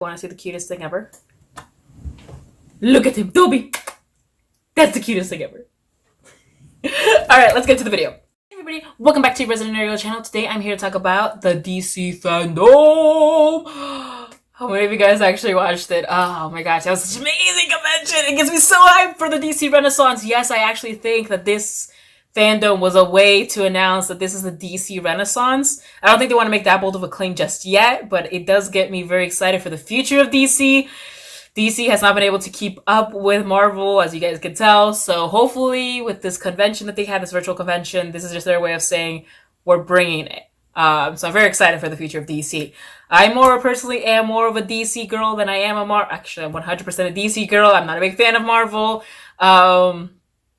Want to see the cutest thing ever? Look at him, Toby! That's the cutest thing ever. Alright, let's get to the video. Hey everybody, welcome back to your Resident Evil channel. Today I'm here to talk about the DC Fandome. How many of you guys actually watched it? Oh my gosh, that was such an amazing convention. It gets me so hyped for the DC Renaissance. Yes, I actually think that this fandom was a way to announce that this is the DC Renaissance. I don't think they want to make that bold of a claim just yet, but it does get me very excited for the future of DC. DC has not been able to keep up with Marvel, as you guys can tell, so hopefully with this convention that they had, this virtual convention, this is just their way of saying, we're bringing it. So I'm very excited for the future of DC. I personally am more of a DC girl than I am a Actually, I'm 100% a DC girl. I'm not a big fan of Marvel.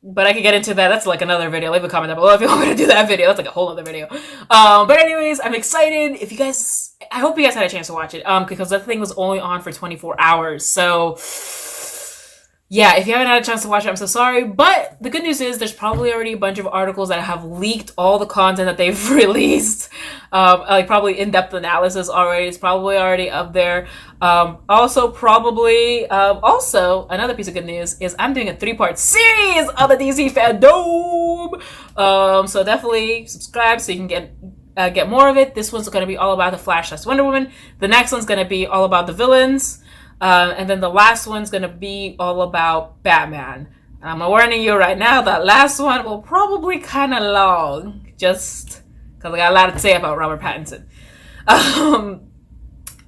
But I could get into that. That's like another video. Leave a comment down below if you want me to do that video. That's like a whole other video. But anyways, I'm excited. If you guys, I hope you guys had a chance to watch it. Because that thing was only on for 24 hours. So yeah, if you haven't had a chance to watch it, I'm so sorry. But the good news is there's probably already a bunch of articles that have leaked all the content that they've released. Like probably in-depth analysis already. It's probably already up there. Also another piece of good news is I'm doing a 3-part series of the DC Fandome. So definitely subscribe so you can get more of it. This one's going to be all about the Flash / Wonder Woman. The next one's going to be all about the villains. And then the last one's going to be all about Batman. And I'm warning you right now, that last one will probably kind of long. Just because I got a lot to say about Robert Pattinson.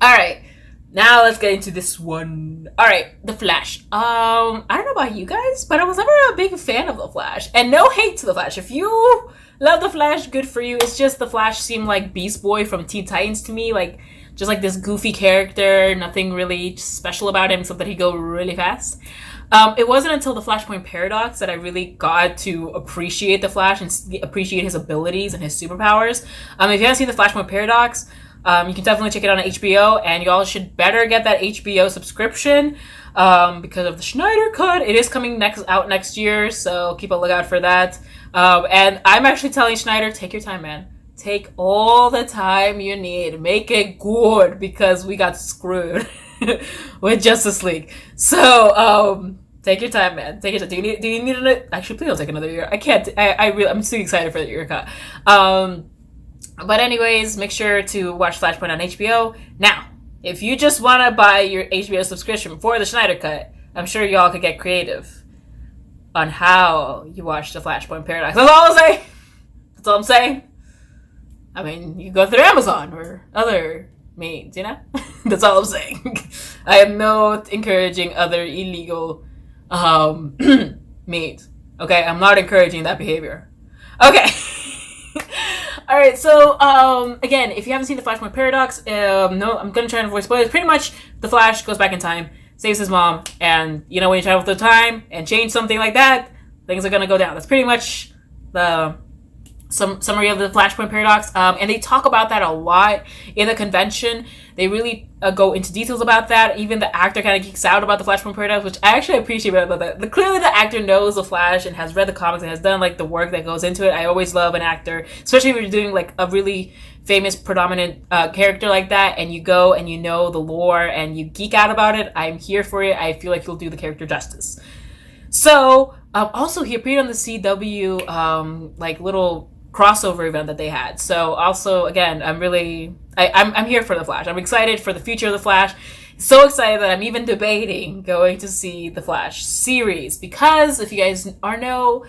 Alright. Now let's get into this one. Alright, The Flash. I don't know about you guys, but I was never a big fan of The Flash. And no hate to The Flash. If you love The Flash, good for you. It's just The Flash seemed like Beast Boy from Teen Titans to me. Like, just like this goofy character. Nothing really special about him except that he go really fast. It wasn't until the Flashpoint Paradox that I really got to appreciate the Flash and appreciate his abilities and his superpowers. If you haven't seen the Flashpoint Paradox, you can definitely check it out on HBO, and y'all should better get that HBO subscription because of the Snyder Cut. It is coming out next year, so keep a lookout for that. And I'm actually telling Snyder, take your time, man. Take all the time you need. Make it good, because we got screwed with Justice League. So, take your time, man. Take your time. Do you need it? Actually, please don't take another year. I can't. I'm too excited for the year cut. But anyways, make sure to watch Flashpoint on HBO. Now, if you just want to buy your HBO subscription for the Snyder Cut, I'm sure y'all could get creative on how you watch the Flashpoint Paradox. That's all I'm saying. That's all I'm saying. I mean, you go through Amazon or other means, you know? That's all I'm saying. I am not encouraging other illegal means. Okay? I'm not encouraging that behavior. Okay. Alright, so, again, if you haven't seen the Flashpoint Paradox, no, I'm gonna try and avoid spoilers. Pretty much, the Flash goes back in time, saves his mom, and, you know, when you travel through time and change something like that, things are gonna go down. That's pretty much the summary of the Flashpoint Paradox, and they talk about that a lot in the convention. They really go into details about that. Even the actor kind of geeks out about the Flashpoint Paradox, which I actually appreciate about that. Clearly the actor knows the Flash and has read the comics and has done like the work that goes into it. I always love an actor, especially when you're doing like a really famous predominant character like that, and you go and you know the lore and you geek out about it. I'm here for it. I feel like you'll do the character justice. So also he appeared on the CW like little crossover event that they had. So also, again, I'm here for the Flash. I'm excited for the future of the Flash. So excited that I'm even debating going to see the Flash series, because if you guys know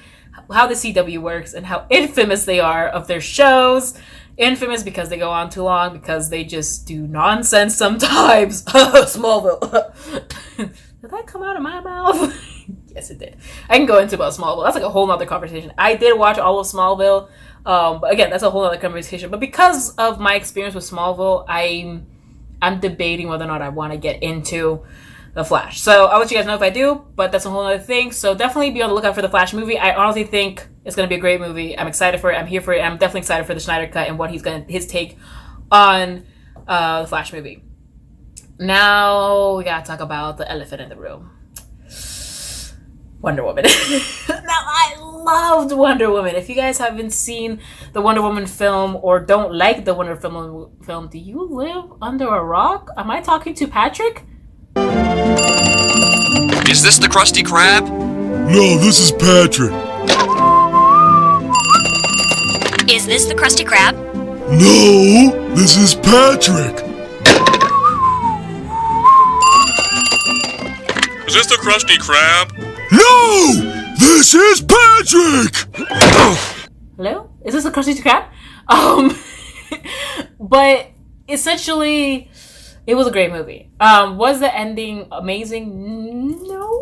how the CW works and how infamous they are of their shows, infamous because they go on too long, because they just do nonsense sometimes. Smallville. Did that come out of my mouth? Yes, it did. I can go into about Smallville. That's like a whole nother conversation. I did watch all of Smallville. But again, that's a whole other conversation. But because of my experience with Smallville, I'm debating whether or not I want to get into the Flash. So I'll let you guys know if I do, but that's a whole other thing. So definitely be on the lookout for the Flash movie. I honestly think it's going to be a great movie. I'm excited for it. I'm here for it. I'm definitely excited for the Snyder Cut and what his take on the Flash movie. Now we gotta talk about the elephant in the room. Wonder Woman. Now, I loved Wonder Woman. If you guys haven't seen the Wonder Woman film or don't like the Wonder Woman film, do you live under a rock? Am I talking to Patrick? Is this the Krusty Krab? No, this is Patrick. Is this the Krusty Krab? No, this is Patrick. Is this the Krusty Krab? No, this is Patrick. Hello? Is this the Krusty Krab? But essentially, it was a great movie. Was the ending amazing? No.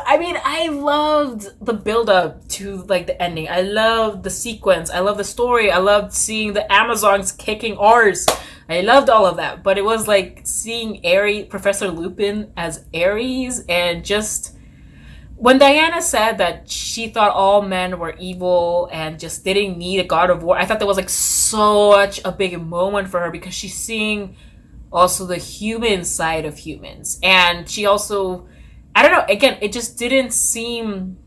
I mean, I loved the build-up to, like, the ending. I loved the sequence. I loved the story. I loved seeing the Amazons kicking ours. I loved all of that. But it was like seeing Professor Lupin as Ares, and just when Diana said that she thought all men were evil and just didn't need a god of war, I thought that was like such a big moment for her, because she's seeing also the human side of humans. And she also, I don't know, again, it just didn't seem,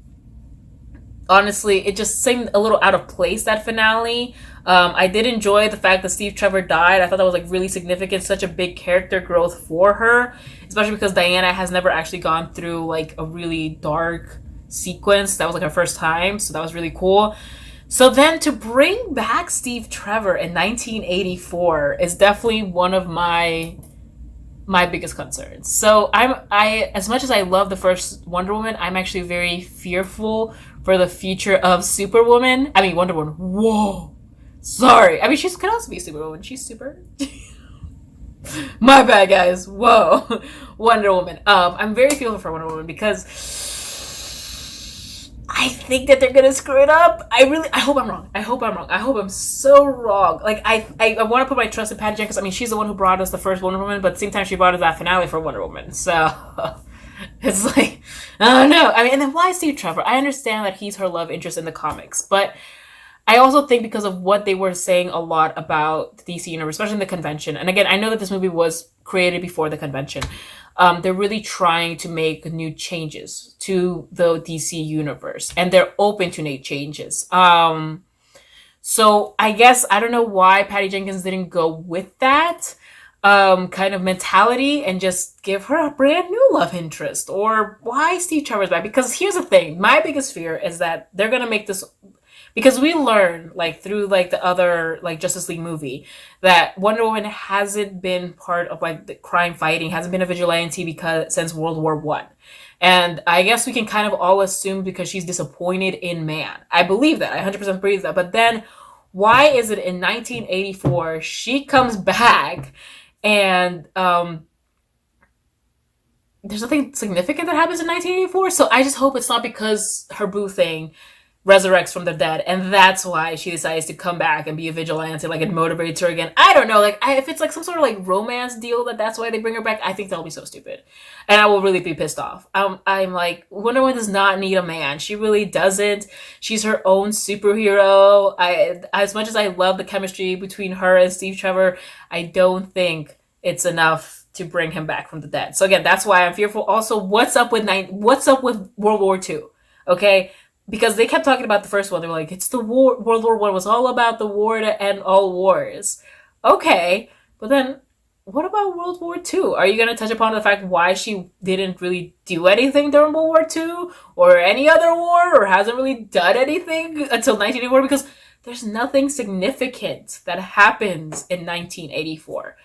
honestly, it just seemed a little out of place, that finale. I did enjoy the fact that Steve Trevor died. I thought that was like really significant, such a big character growth for her, especially because Diana has never actually gone through like a really dark sequence. That was like her first time, so that was really cool. So then to bring back Steve Trevor in 1984 is definitely one of my biggest concerns. So I as much as I love the first Wonder Woman, I'm actually very fearful for the future of Wonder Woman. Whoa. Sorry. I mean, she could also be Superwoman. She's super. My bad, guys. Whoa. Wonder Woman. I'm very fearful for Wonder Woman because I think that they're gonna screw it up. I hope I'm wrong. I hope I'm so wrong. Like, I want to put my trust in Patty Jenkins. I mean, she's the one who brought us the first Wonder Woman, but at the same time, she brought us that finale for Wonder Woman. So it's like, I don't know. I mean, and then why Steve Trevor? I understand that he's her love interest in the comics, but I also think because of what they were saying a lot about the DC universe, especially in the convention. And again, I know that this movie was created before the convention. They're really trying to make new changes to the DC universe, and they're open to make changes. So I guess I don't know why Patty Jenkins didn't go with that kind of mentality and just give her a brand new love interest, or why Steve Trevor's back. Because here's the thing, my biggest fear is that they're gonna make this. Because we learn, like, through, like, the other, like, Justice League movie, that Wonder Woman hasn't been part of, like, the crime fighting, hasn't been a vigilante since World War One. And I guess we can kind of all assume because she's disappointed in man. I believe that. I 100% believe that. But then, why is it in 1984 she comes back and there's nothing significant that happens in 1984? So I just hope it's not because her boo thing resurrects from the dead, and that's why she decides to come back and be a vigilante. Like, it motivates her again. I don't know. Like, if it's like some sort of like romance deal that's why they bring her back, I think that'll be so stupid, and I will really be pissed off. I'm like, Wonder Woman does not need a man. She really doesn't. She's her own superhero. As much as I love the chemistry between her and Steve Trevor, I don't think it's enough to bring him back from the dead. So again, that's why I'm fearful. Also, what's up with World War II? Okay. Because they kept talking about the first one. They were like, it's the war. World War One was all about the war to end all wars. Okay, but then what about World War Two? Are you going to touch upon the fact why she didn't really do anything during World War Two or any other war, or hasn't really done anything until 1984? Because there's nothing significant that happens in 1984.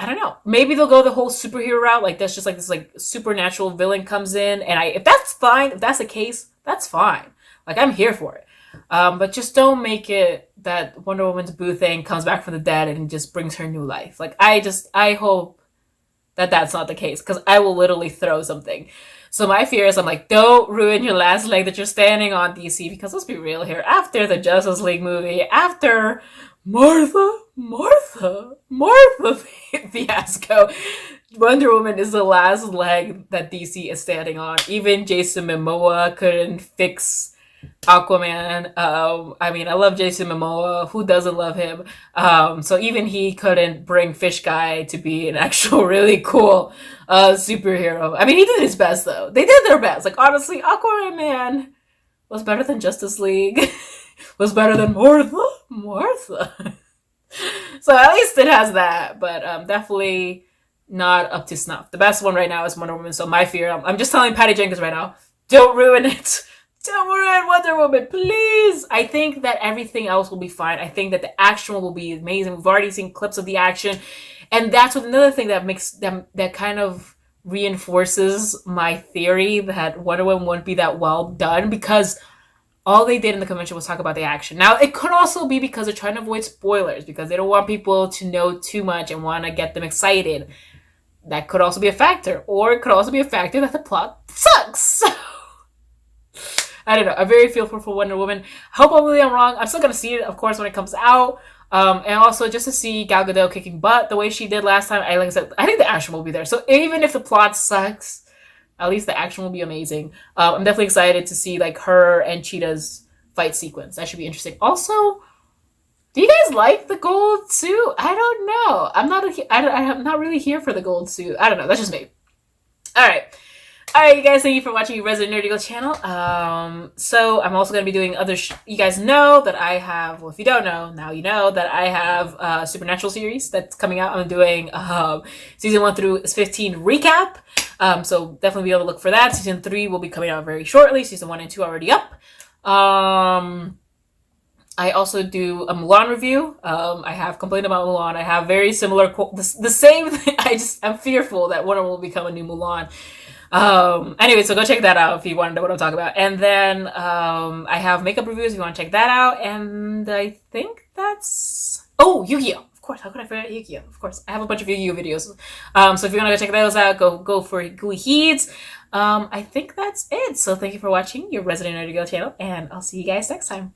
I don't know. Maybe they'll go the whole superhero route. Like, that's just like this like supernatural villain comes in, and if that's fine, if that's the case, that's fine. Like, I'm here for it. But just don't make it that Wonder Woman's boo thing comes back from the dead and just brings her new life. Like, I hope that that's not the case, because I will literally throw something. So my fear is, I'm like, don't ruin your last leg that you're standing on, DC, because let's be real here. After the Justice League movie, after Martha fiasco, Wonder Woman is the last leg that DC is standing on. Even Jason Momoa couldn't fix Aquaman. I mean, I love Jason Momoa. Who doesn't love him? So even he couldn't bring Fish Guy to be an actual really cool superhero. I mean, he did his best though. They did their best. Like honestly, Aquaman was better than Justice League. Was better than Martha. So at least it has that, but definitely not up to snuff. The best one right now is Wonder Woman. So my fear, I'm just telling Patty Jenkins right now, don't ruin it. Don't ruin Wonder Woman, please. I think that everything else will be fine. I think that the action will be amazing. We've already seen clips of the action, and that's what another thing that makes them that kind of reinforces my theory that Wonder Woman wouldn't be that well done because all they did in the convention was talk about the action. Now, it could also be because they're trying to avoid spoilers because they don't want people to know too much and want to get them excited. That could also be a factor. Or it could also be a factor that the plot sucks. I don't know. I'm very fearful for Wonder Woman. Hopefully I'm wrong. I'm still going to see it, of course, when it comes out. And also just to see Gal Gadot kicking butt the way she did last time. Like I said, I think the action will be there. So even if the plot sucks, at least the action will be amazing. I'm definitely excited to see like her and Cheetah's fight sequence. That should be interesting. Also, do you guys like the gold suit? I don't know. I'm not really here for the gold suit. I don't know. That's just me. All right, you guys. Thank you for watching Resident Nerdy Girl channel. So I'm also gonna be doing other. You guys know that I have. Well, if you don't know, now you know that I have a Supernatural series that's coming out. I'm doing season 1 through 15 recap. So definitely be able to look for that. Season 3 will be coming out very shortly. Season 1 and 2 are already up. I also do a Mulan review. I have complained about Mulan. I have very similar the same thing. I'm fearful that one will become a new Mulan. Anyway, so go check that out if you want to know what I'm talking about. And then I have makeup reviews if you want to check that out. And I think that's Yu-Gi-Oh! Of course, how could I forget Yu-Gi-Oh? Of course, I have a bunch of Yu-Gi-Oh! Videos. So if you want to go check those out, go for Gooey Heeds. I think that's it. So thank you for watching your Resident Nerdy Girl channel, and I'll see you guys next time.